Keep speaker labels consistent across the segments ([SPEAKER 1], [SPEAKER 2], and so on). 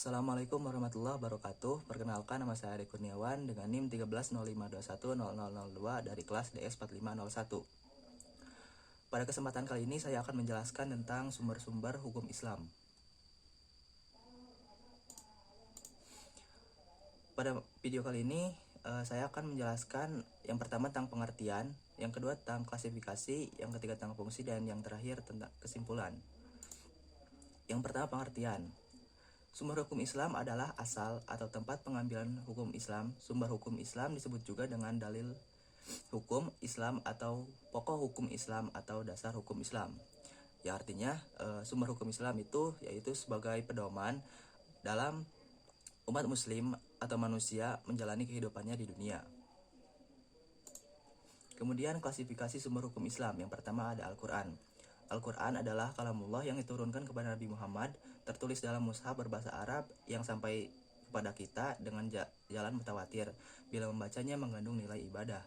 [SPEAKER 1] Assalamualaikum warahmatullahi wabarakatuh. Perkenalkan, nama saya Ade Kurniawan dengan NIM 1305210002 dari kelas DS4501. Pada kesempatan kali ini saya akan menjelaskan tentang sumber-sumber hukum Islam. Pada video kali ini saya akan menjelaskan yang pertama tentang pengertian, yang kedua tentang klasifikasi, yang ketiga tentang fungsi, dan yang terakhir tentang kesimpulan. Yang pertama, pengertian. Sumber hukum Islam adalah asal atau tempat pengambilan hukum Islam. Sumber hukum Islam disebut juga dengan dalil hukum Islam atau pokok hukum Islam atau dasar hukum Islam. Ya, artinya sumber hukum Islam itu yaitu sebagai pedoman dalam umat muslim atau manusia menjalani kehidupannya di dunia. Kemudian klasifikasi sumber hukum Islam. Yang pertama ada Al-Quran. Al-Quran adalah kalamullah yang diturunkan kepada Nabi Muhammad, tertulis dalam mushaf berbahasa Arab yang sampai kepada kita dengan jalan mutawatir. Bila membacanya mengandung nilai ibadah.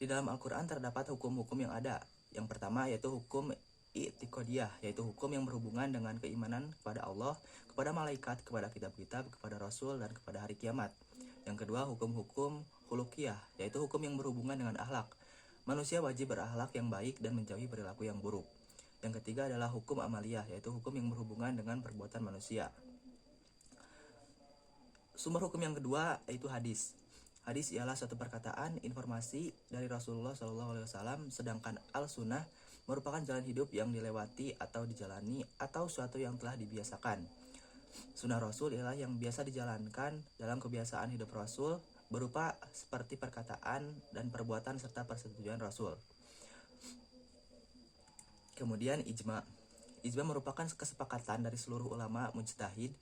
[SPEAKER 1] Di dalam Al-Quran terdapat hukum-hukum yang ada. Yang pertama yaitu hukum i'tiqadiyah, yaitu hukum yang berhubungan dengan keimanan kepada Allah, kepada malaikat, kepada kitab-kitab, kepada Rasul, dan kepada hari kiamat. Yang kedua hukum-hukum khuluqiyah, yaitu hukum yang berhubungan dengan akhlak. Manusia wajib berakhlak yang baik dan menjauhi perilaku yang buruk. Yang ketiga adalah hukum amaliyah, yaitu hukum yang berhubungan dengan perbuatan manusia. Sumber hukum yang kedua yaitu hadis. Hadis ialah suatu perkataan, informasi dari Rasulullah SAW, sedangkan al-sunnah merupakan jalan hidup yang dilewati atau dijalani atau suatu yang telah dibiasakan. Sunnah Rasul ialah yang biasa dijalankan dalam kebiasaan hidup Rasul, berupa seperti perkataan dan perbuatan serta persetujuan Rasul. Kemudian ijma. Ijma merupakan kesepakatan dari seluruh ulama mujtahid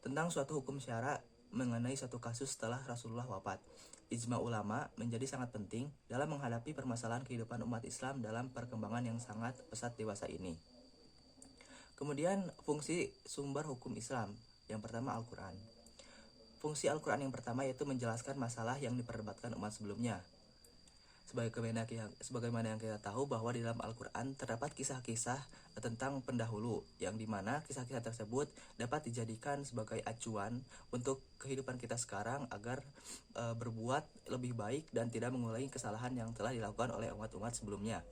[SPEAKER 1] tentang suatu hukum syara mengenai suatu kasus setelah Rasulullah wafat. Ijma ulama menjadi sangat penting dalam menghadapi permasalahan kehidupan umat Islam dalam perkembangan yang sangat pesat dewasa ini. Kemudian fungsi sumber hukum Islam. Yang pertama Al-Quran. Fungsi Al-Quran yang pertama yaitu menjelaskan masalah yang diperdebatkan umat sebelumnya. Sebagaimana yang kita tahu bahwa di dalam Al-Quran terdapat kisah-kisah tentang pendahulu, yang dimana kisah-kisah tersebut dapat dijadikan sebagai acuan untuk kehidupan kita sekarang agar berbuat lebih baik dan tidak mengulangi kesalahan yang telah dilakukan oleh umat-umat sebelumnya.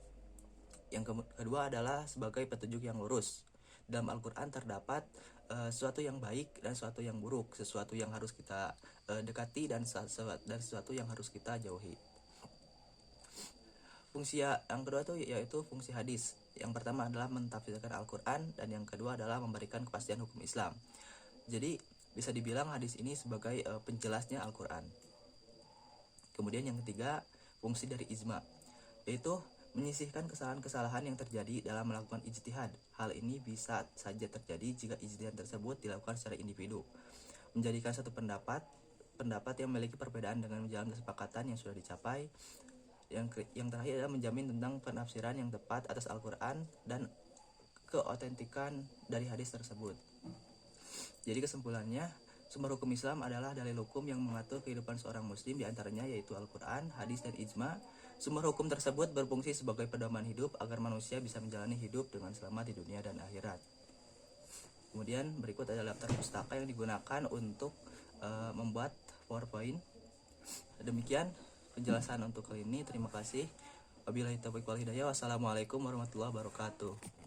[SPEAKER 1] Yang kedua adalah sebagai petunjuk yang lurus. Dalam Al-Quran terdapat sesuatu yang baik dan sesuatu yang buruk, sesuatu yang harus kita dekati dan sesuatu yang harus kita jauhi. Fungsi yang kedua itu yaitu fungsi hadis. Yang pertama adalah mentafsirkan Al-Quran, dan yang kedua adalah memberikan kepastian hukum Islam. Jadi bisa dibilang hadis ini sebagai penjelasnya Al-Quran. Kemudian yang ketiga, fungsi dari ijma, yaitu menyisihkan kesalahan-kesalahan yang terjadi dalam melakukan ijtihad. Hal ini bisa saja terjadi jika ijtihad tersebut dilakukan secara individu. Menjadikan satu pendapat yang memiliki perbedaan dengan jalan kesepakatan yang sudah dicapai. Yang terakhir adalah menjamin tentang penafsiran yang tepat atas Al-Quran dan keotentikan dari hadis tersebut. Jadi kesimpulannya, sumber hukum Islam adalah dalil hukum yang mengatur kehidupan seorang muslim, diantaranya yaitu Al-Quran, hadis, dan ijma. Sumber hukum tersebut berfungsi sebagai pedoman hidup agar manusia bisa menjalani hidup dengan selamat di dunia dan akhirat. Kemudian berikut adalah daftar pustaka yang digunakan untuk membuat PowerPoint. Demikian penjelasan untuk kali ini. Terima kasih. Wabillahi taufiq wal hidayah. Wassalamualaikum warahmatullahi wabarakatuh.